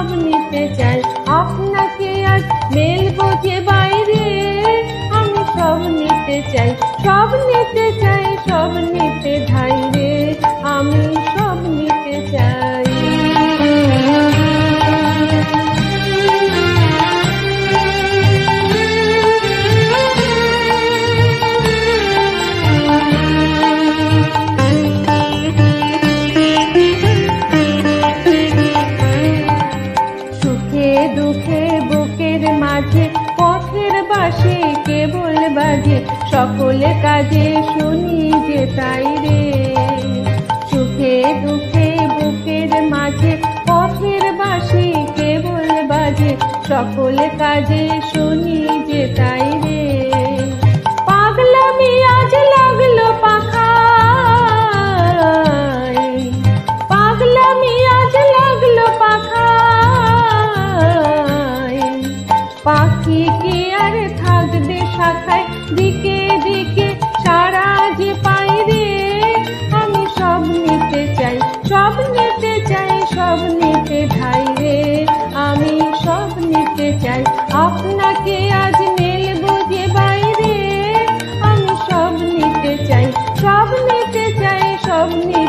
সব নিতে চাই। আপনাকে আজ মেলবো যে বাইরে, আমি সব নিতে চাই, সব নিতে চাই, সব নিতে ধাই রে, আমি সব নিতে চাই। সুখে দুঃখে বুকের মাঝে পথের বাঁশি কেবল বাজে, সকলে কাজে শুনি যে তাই রে। সুখে দুঃখে বুকের মাঝে পথের বাঁশি কেবল বাজে, সকলে কাজে শুনি যে তাই রে। পাগলামি আজ লাগলো পাখায়, পাগলামি আজ লাগলো পাখায়, পাখি কি আর থাকবে শাখায়, দিকে দিকে সারা যে পাই রে, আমি সব নিতে চাই, সব নিতে চাই, সব নিতে ধাই রে, আমি সব নিতে চাই। আপনাকে আজ মেলবো যে বাইরে, আমি সব নিতে চাই, সব নিতে চাই, সব নিতে